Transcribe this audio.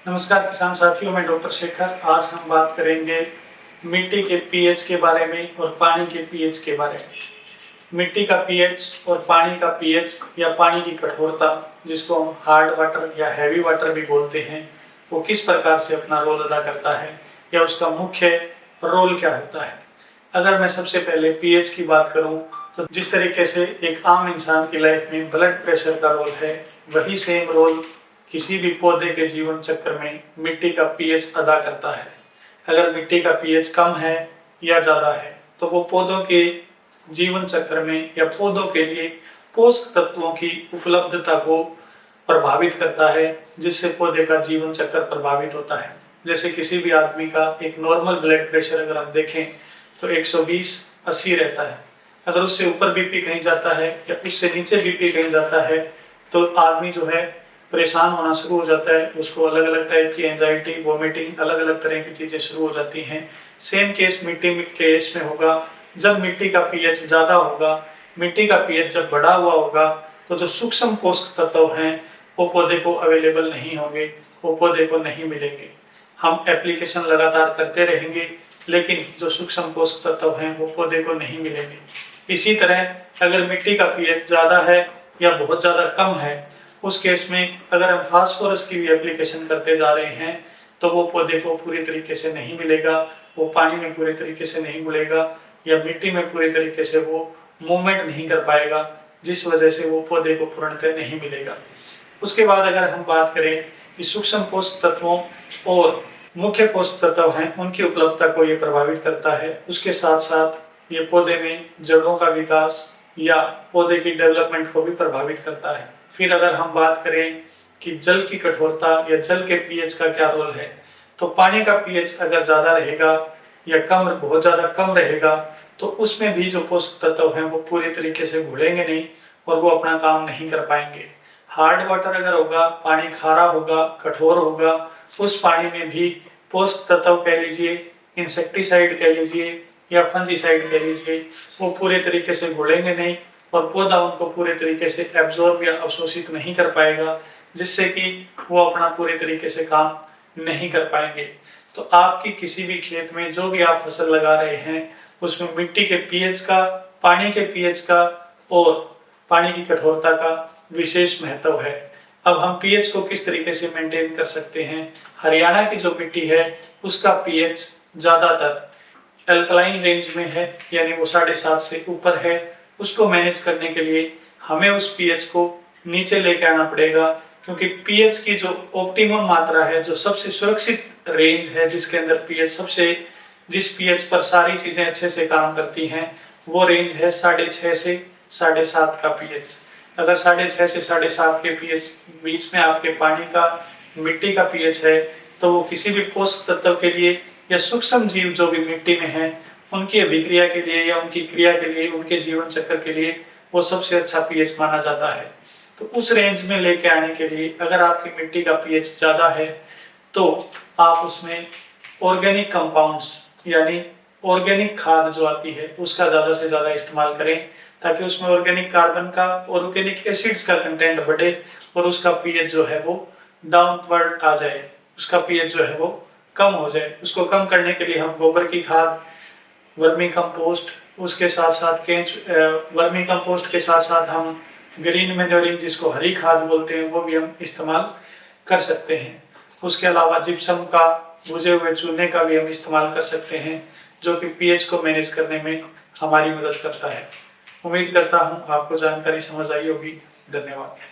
नमस्कार किसान साथियों, मैं डॉक्टर शेखर। आज हम बात करेंगे मिट्टी के पीएच के बारे में और पानी के पीएच के बारे में। मिट्टी का पीएच और पानी का पीएच या पानी की कठोरता, जिसको हम हार्ड वाटर या हैवी वाटर भी बोलते हैं, वो किस प्रकार से अपना रोल अदा करता है या उसका मुख्य रोल क्या होता है। अगर मैं सबसे पहले पीएच की बात करूं तो जिस तरीके से एक आम इंसान की लाइफ में ब्लड प्रेशर का रोल है, वही सेम रोल किसी भी पौधे के जीवन चक्र में मिट्टी का पीएच अदा करता है। अगर मिट्टी का पीएच कम है या ज़्यादा है तो वो पौधों के जीवन चक्र में या पौधों के लिए पोषक तत्वों की उपलब्धता को प्रभावित करता है, जिससे पौधे का जीवन चक्र प्रभावित होता है। जैसे किसी भी आदमी का एक नॉर्मल ब्लड प्रेशर अगर हम देखें तो 120/80 रहता है। अगर उससे ऊपर बीपी कहीं जाता है या उससे नीचे बीपी कहीं जाता है तो आदमी जो है परेशान होना शुरू हो जाता है। उसको अलग अलग टाइप की एंजाइटी, वोमिटिंग, अलग अलग तरह की चीज़ें शुरू हो जाती हैं। सेम केस मिट्टी केस में होगा। जब मिट्टी का पीएच ज़्यादा होगा, मिट्टी का पीएच जब बढ़ा हुआ होगा तो जो सूक्ष्म पोषक तत्व हैं वो पौधे को अवेलेबल नहीं होंगे, वो पौधे को नहीं मिलेंगे। हम एप्लीकेशन लगातार करते रहेंगे लेकिन जो सूक्ष्म पोषक तत्व हैं वो पौधे को नहीं मिलेंगे। इसी तरह अगर मिट्टी का पीएच ज़्यादा है या बहुत ज़्यादा कम है, उस केस में अगर हम फास्फोरस की भी एप्लीकेशन करते जा रहे हैं तो वो पौधे को पूरी तरीके से नहीं मिलेगा, वो पानी में पूरी तरीके से नहीं घुलेगा या मिट्टी में पूरी तरीके से वो मूवमेंट नहीं कर पाएगा, जिस वजह से वो पौधे को पूर्णतः नहीं मिलेगा। उसके बाद अगर हम बात करें कि सूक्ष्म पोषक तत्वों और मुख्य पोषक तत्व हैं, उनकी उपलब्धता को ये प्रभावित करता है। उसके साथ साथ ये पौधे में जड़ों का विकास या पौधे की डेवलपमेंट को भी प्रभावित करता है। फिर अगर हम बात करें कि जल की कठोरता या जल के पीएच का क्या रोल है, तो पानी का पीएच अगर ज़्यादा रहेगा या कम, बहुत ज़्यादा कम रहेगा तो उसमें भी जो पोषक तत्व हैं वो पूरे तरीके से घुलेंगे नहीं और वो अपना काम नहीं कर पाएंगे। हार्ड वाटर अगर होगा, पानी खारा होगा, कठोर होगा, उस पानी में भी पोषक तत्व कह लीजिए, इंसेक्टिसाइड कह लीजिए या फंजीसाइड कह लीजिए, वो पूरे तरीके से घुलेंगे नहीं और पौधा उनको पूरे तरीके से एब्जॉर्ब या अवशोषित नहीं कर पाएगा, जिससे कि वो अपना पूरे तरीके से काम नहीं कर पाएंगे। तो आपकी किसी भी खेत में जो भी आप फसल लगा रहे हैं उसमें मिट्टी के पीएच का, पानी के पीएच का और पानी की कठोरता का विशेष महत्व है। अब हम पीएच को किस तरीके से मेंटेन कर सकते हैं। हरियाणा की जो मिट्टी है उसका पीएच ज़्यादातर अल्कलाइन रेंज में है, यानी वो 7.5 से ऊपर है। उसको मैनेज करने के लिए हमें उस पीएच को नीचे लेके आना पड़ेगा, क्योंकि पीएच की जो ऑप्टिमम मात्रा है, जो सबसे सुरक्षित रेंज है, जिसके अंदर पीएच जिस पीएच पर सारी चीजें अच्छे से काम करती हैं, वो रेंज है 6.5 से 7.5 का पीएच। अगर 6.5 से 7.5 के पीएच बीच में आपके पानी का, मिट्टी का पीएच है तो वो किसी भी पोषक तत्व के लिए या सूक्ष्म जीव जो भी मिट्टी में है उनकी अभिक्रिया के लिए या उनकी क्रिया के लिए, उनके जीवन चक्र के लिए वो सबसे अच्छा पीएच माना जाता है। तो उस रेंज में लेके आने के लिए अगर आपकी मिट्टी का पीएच ज़्यादा है तो आप उसमें ऑर्गेनिक कंपाउंड्स यानी ऑर्गेनिक खाद जो आती है उसका ज़्यादा से ज़्यादा इस्तेमाल करें, ताकि उसमें ऑर्गेनिक कार्बन का, ऑर्गेनिक एसिड्स का कंटेंट बढ़े और उसका पीएच जो है वो डाउनवर्ड आ जाए, उसका पीएच जो है वो कम हो जाए। उसको कम करने के लिए हम गोबर की खाद, वर्मी कंपोस्ट, उसके साथ साथ वर्मी कंपोस्ट के साथ साथ हम ग्रीन मैन्योरिंग, जिसको हरी खाद बोलते हैं, वो भी हम इस्तेमाल कर सकते हैं। उसके अलावा जिप्सम का, भुजे हुए चूने का भी हम इस्तेमाल कर सकते हैं, जो कि पीएच को मैनेज करने में हमारी मदद करता है। उम्मीद करता हूँ आपको जानकारी समझ आई होगी। धन्यवाद।